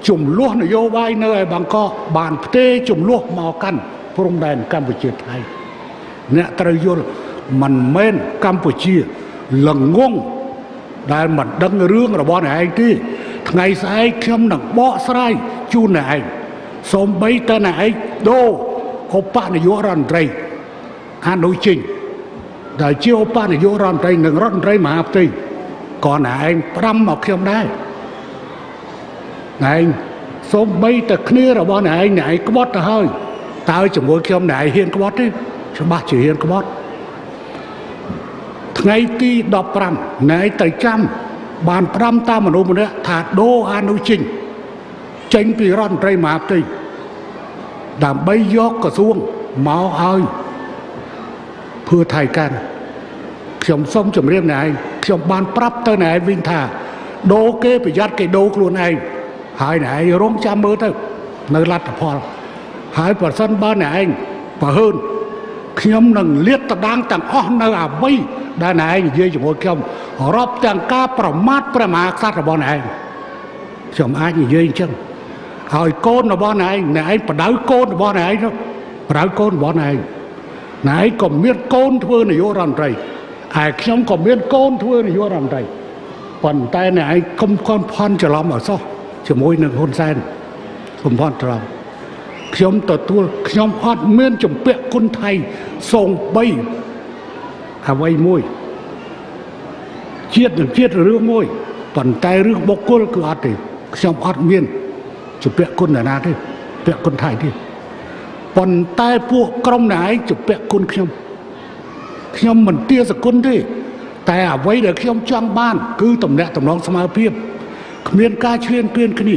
chủng luộc này vô vai nơi bằng co bàn tê chủng luộc màu căn Prong đèn Campuchia Thái nè trời vô mình men Campuchia lần ngông đại mình đăng rương là bọn này anh đi ngày sai khiêm nặng bỏ sai chu này xóm bấy tên này đô oppa này vô răn rây anh đối trình đại chiêu oppa này vô răn rây nâng răn rây mà hạp tì còn này pram mà khiêm đây này xóm bấy tên kia là bọn này có bót là hơi tao chỉ muốn khiêm này hiên có bót đi cho bác chỉ hiên có bót ngày tí đọc pram này tới trăm bàn pram ta mà nôm nữa thà đô an đối trình tránh vì răn rây mà hạp tì đảm bay gió cả xuống máu ơi vừa thầy can trong sông chấm riêng này trong ban prap tới này vinh thà đô kê phải dắt cái đô luôn này hai này rong cha mơ thôi nơi lát phò hai phần sân ba này anh và hơn khi ông nâng liệt ta đang tặng on nơi à bay đây này anh dưới cho mỗi công rót tặng cá mát sát là bọn này trong ai như dưới chân hỏi côn là bọn này phải đáy côn là bọn này đó đáy côn là bọn này này còn miết côn thưa này vô rằm rầy ai không còn miết côn thưa này vô rằm rầy phần tay này không con phon trở lòng ở sau chỉ môi nâng hôn sen không phon trở lòng không tờ tua không hót miên chùm bẹ con thầy sông bay bay môi chiết rửa môi phần tay rửa bọc cô cứ át thì không hót miên chụp bẹ con là na thế bẹ con thầy đi phần tay buộc trong này chụp bẹ con không mình tia giật con điแต่ไว้เดี๋ยวខ្ញុំចង់បានគឺតំណែងតំណងស្មារតីគ្មានការឈ្លានពានគ្នា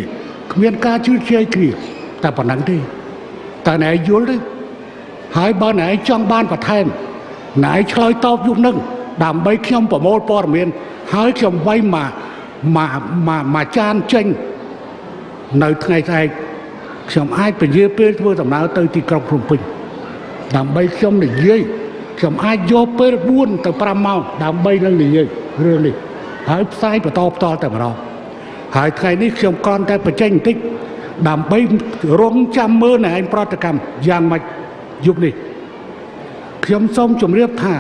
គ្មានការជឿជាក់គ្នាតែប៉ុណ្ណឹងទេតែណែយល់ទេហើយបើណែចង់បានបន្ថែមណែឆ្លើយតបយុគនឹងដើម្បីខ្ញុំប្រមូលព័ត៌មានហើយខ្ញុំវាយមកចានចេញនៅថ្ងៃស្អែកខ្ញុំអាចពជាពេលធ្វើដំណើរទៅទីក្រុងភ្នំពេញដើម្បីខ្ញុំនិយាយខ្ញុំអាចយកពេល4ទៅ5ម៉ោងដើម្បីនឹងនិយាយរឿងនេះហើយផ្សាយបន្តតែម្ដងហើយថ្ងៃនេះខ្ញុំគ្រាន់តែបញ្ចេញបន្តិចដើម្បីរងចាំមើលនៅឯប្រតិកម្មយ៉ាងម៉េចយុគនេះខ្ញុំសូមជម្រាបថា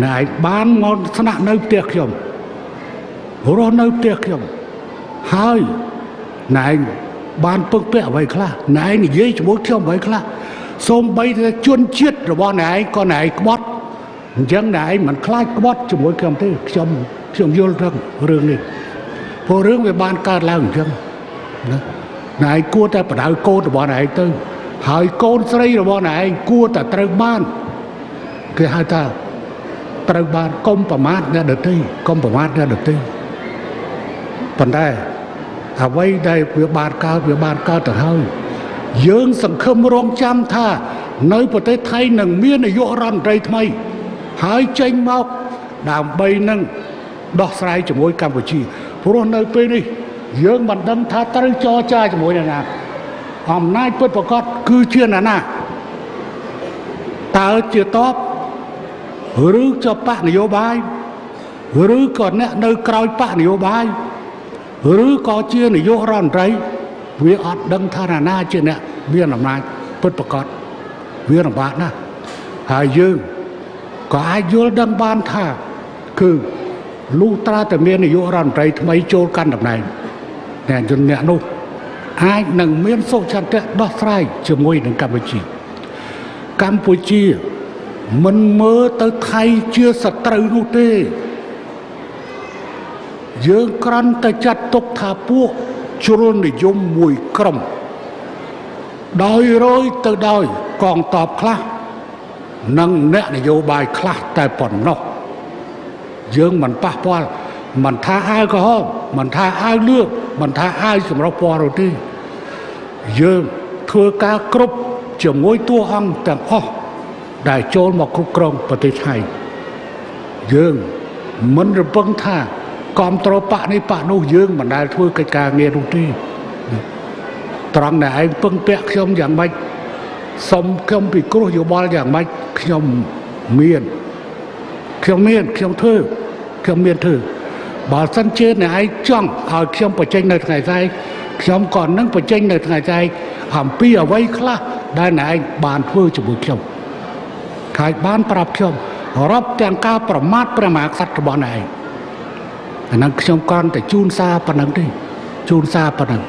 ណែឯងបានមកស្នាក់នៅផ្ទះខ្ញុំរស់នៅផ្ទះខ្ញុំហើយណែឯងបានពឹកពាក់អ្វីខ្លះណែឯងនិយាយជាមួយខ្ញុំអ្វីខ្លះសូមបីតែជន់ជាតិរបស់ណែឯងក៏ណែឯងក្បត់អញ្ចឹងណែឯងមិនខ្លាចក្បត់ជាមួយខ្ញុំទេខ្ញុំយល់រឿងនេះព្រោះរឿងវាបានកើតឡើងអញ្ចឹងណាណែឯងគួរតែបដៅកូនរបស់ណែឯងទៅហើយកូនស្រីរបស់ណែឯងគួរតែត្រូវបានគេហៅថាត្រូវបានកុំប្រមាថអ្នកដទៃកុំប្រមាថអ្នកដទៃប៉ុន្តែអ្វីដែលវាបានកើតទៅហើយយើងសង្ឃឹមរងចាំថានៅប្រទេសថៃនឹងមាននាយករដ្ឋមន្ត្រីថ្មីហើយចេញមកដើម្បីនឹងដោះស្រាយជាមួយកម្ពុជាព្រោះនៅពេលនេះយើងមិនដឹងថាត្រូវចរចាជាមួយអ្នកណាអំណាចពិតប្រាកដគឺជាអ្នកណាតើជាតបឬជាបកនយោបាយឬក៏អ្នកនៅក្រោយបកនយោបាយឬក៏ជានាយករដ្ឋមន្ត្រីវាអត់ដឹងថាណាជាអ្នកមានអំណាចពិតប្រាកដវាលំបាកណាស់ហើយយើងក៏អាចយល់ដឹងបានថាគឺលុះត្រាតែមាននាយករដ្ឋមន្ត្រីថ្មីចូលកាន់តំណែងអ្នកនោះអាចនឹងមានសុខចិត្តដោះស្រាយជាមួយនឹងកម្ពុជាមិនមើលទៅថៃជាសត្រូវនោះទេយើងគ្រាន់តែចាត់ទុកថាពួកជ្រុលនិយមមួយក្រុមដោយរយទៅដោយកងទ័ពខ្លះនិងអ្នកនយោបាយខ្លះតែប៉ុណ្ណោះយើងមិនប៉ះពាល់មិនថាអាវក្រហមមិនថាអាវលឿងមិនថាអាវសម្រុះពណ៌ទេយើងធ្វើការគ្រប់ជាមួយតួអង្គទាំងអស់ដែលចូលមកគ្រប់គ្រងប្រទេសថៃយើងមិនរំពឹងថាគាំទ្របកនេះបកនោះយើងមិនដែលធ្វើកិច្ចការងារនោះទេត្រង់តែឯងពឹងពាក់ខ្ញុំយ៉ាងម៉េចសុំខ្ញុំពិគ្រោះយោបល់យ៉ាងម៉េចខ្ញុំមានធ្វើបើសិនជាអ្នកឯងចង់ឲ្យខ្ញុំបញ្ចេញនៅថ្ងៃស្អែក ខ្ញុំក៏នឹងបញ្ចេញនៅថ្ងៃចែកអំពីអ្វីខ្លះដែលអ្នកឯងបានធ្វើជាមួយខ្ញុំហើយបានប្រាប់ខ្ញុំរាប់ទាំងការប្រមាថព្រះមហាក្សត្ររបស់អ្នកឯងអានឹងខ្ញុំគ្រាន់តែជូនសារប៉ុណ្ណឹងទេជូនសារប៉ុណ្ណឹង